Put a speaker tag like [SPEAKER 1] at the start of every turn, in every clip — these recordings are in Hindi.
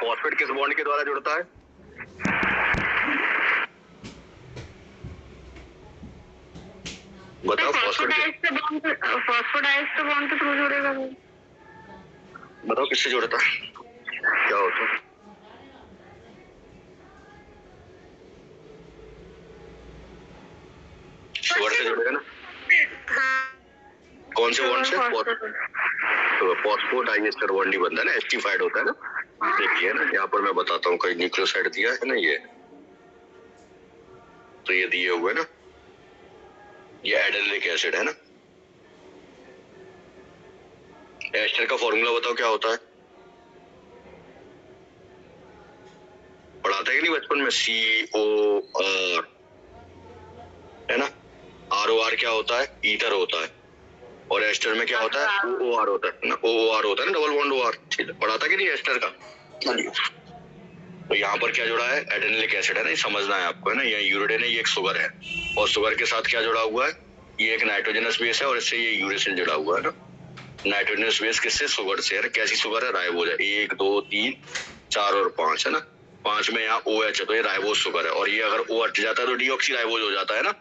[SPEAKER 1] फॉस्फेट किस बॉन्ड के द्वारा जुड़ता है? बताओ।
[SPEAKER 2] फॉस्फोडाइस्टर बॉन्ड के थ्रू जुड़ेगा।
[SPEAKER 1] बताओ किससे जुड़ता है, क्या होता है? शुगर से जुड़ेगा ना। कौन से बॉन्ड से? तो फॉस्फोडाइएस्टर बॉन्ड ही बनता है ना, एस्टिफाइड होता है ना। देखिए ना, यहाँ पर मैं बताता हूँ, कई न्यूक्लियोसाइड दिया है ना, ये तो ये दिए हुए ना, ये एडेनिलिक एसिड है ना। एस्टर का फॉर्मूला बताओ क्या होता है? पढ़ाता है कि नहीं बचपन में? COR है ना। ROR क्या होता है? ईथर होता है। और एस्टर में क्या होता है? OOR होता है ना। OOR होता है ना, डबल बॉन्ड OR। ठीक है, पढ़ाता कि नहीं एस्टर का? तो यहाँ पर क्या जुड़ा है? एडेनिलिक एसिड है ना, ये समझना है आपको है ना। ये यूरिडेन है, ये एक शुगर है, और शुगर के साथ क्या जुड़ा हुआ है? ये एक नाइट्रोजनस बेस है, और इससे ये यूरेसिल जुड़ा हुआ है ना। नाइट्रोजनस बेस किससे? शुगर से है। कैसी शुगर है? राइबोज है। 1 2 3 4 और 5 है ना। 5 में यहाँ OH है, तो ये राइबोज शुगर है। और ये अगर O हट जाता है तो डीऑक्सी राइबोज हो जाता है ना।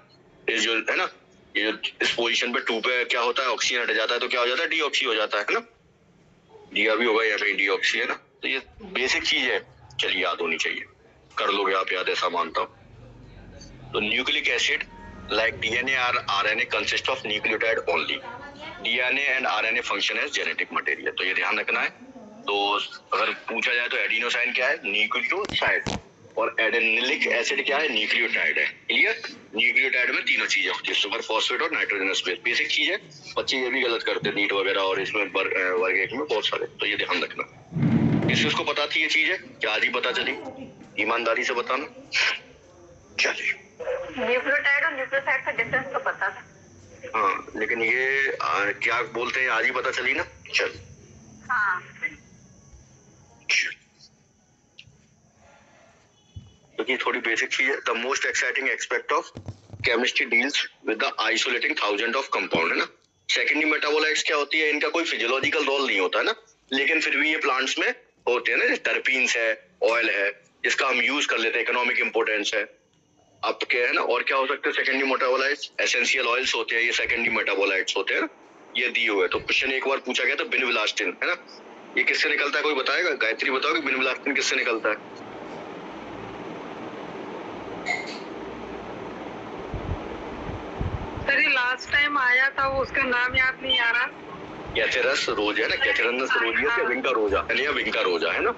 [SPEAKER 1] ये जो है ना, ये इस पोजीशन पे 2 पे क्या होता है? ऑक्सीजन हट जाता है तो क्या हो जाता है? डीऑक्सी हो जाता है ना। दिया भी होगा यहाँ पे डीऑक्सी है ना। तो ये बेसिक चीज है, चलिए याद होनी चाहिए। कर लोगे आप याद, ऐसा मानता हूँ। तो nucleic acid like DNA or RNA consist of nucleotide only. DNA and RNA function as genetic material. तो ये ध्यान रखना है। तो अगर पूछा जाए तो एडिनोसाइन क्या है? न्यूक्लियोसाइड। और एडेनिलिक एसिड क्या है? न्यूक्लियोटाइड है। क्लियर? न्यूक्लियोटाइड में तीनों चीजें होती है, शुगर, फॉस्फेट और नाइट्रोजनस बेस। बेसिक चीज है, बच्चे ये भी गलत करते हैं नीट वगैरह और इसमें वर्ग एक में बहुत सारे। तो ये ध्यान रखना। किसको पता थी ये चीज है? क्या आज ही पता चली? ईमानदारी से बताना। चलिए,
[SPEAKER 2] न्यूक्लियोटाइड और न्यूक्लियोसाइड का डिफरेंस तो पता था।
[SPEAKER 1] हाँ, लेकिन ये क्या बोलते हैं, आज ही पता चली ना। चल,
[SPEAKER 2] हाँ।
[SPEAKER 1] क्योंकि थोड़ी बेसिक चीज है। The most exciting aspect of chemistry deals with the isolating thousand of compound है ना। सेकेंडरी मेटाबोलाइट्स क्या होती है? इनका कोई फिजियोलॉजिकल रोल नहीं होता है ना, लेकिन फिर भी ये प्लांट्स में होते हैं ना। टर्पीन्स है, ऑयल है, जिसका हम यूज कर लेते हैं, इकोनॉमिक इंपोर्टेंस है आपके है ना। और क्या हो सकते हैं सेकेंडरी मेटाबोलाइट्स? एसेंशियल ऑयल्स होते हैं, ये सेकेंडरी मेटाबोलाइट्स होते हैं। ये दिए हुए। तो क्वेश्चन एक बार पूछा गया था, बिनविलास्टिन है ना, ये किससे निकलता है? कोई बताएगा? गायत्री बताओ कि बिनविलास्टिन किससे निकलता है?
[SPEAKER 2] सर ये लास्ट टाइम आया था, वो उसका नाम याद नहीं आ रहा।
[SPEAKER 1] कैथेरस रोजा है ना, कैथेरस रोजियस या विंका रोजा है ना, या विंका रोजा है ना।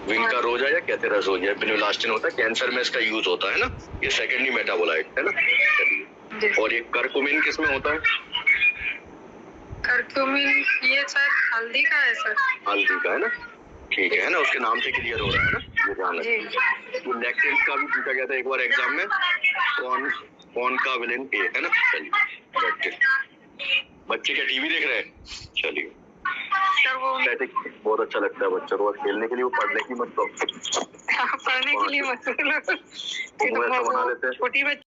[SPEAKER 1] विंका रोजा या कैथेरस रोजा। बिनविलास्टिन होता है, कैंसर में इसका यूज होता है ना। ये सेकेंडरी मेटाबोलाइट है ना। और ये करक्यूमिन किसमें होता है?
[SPEAKER 2] करक्यूमिन ये शायद हल्दी का है सर।
[SPEAKER 1] हल्दी का है ना। ठीक है ना, उसके नाम से क्लियर हो रहा है ना, ये ध्यान रखिए। तो लैक्टेंस का भी पूछा गया था एक बार एग्जाम में, कौन का विलेन ए है ना। चलिए, बच्चे क्या टीवी देख रहे हैं? चलिए
[SPEAKER 2] सर वो
[SPEAKER 1] बहुत अच्छा लगता है बच्चों को, खेलने के लिए, वो पढ़ने की मत
[SPEAKER 2] पढ़ने के लिए मत
[SPEAKER 1] बना लेते हैं।
[SPEAKER 2] छोटी बच्ची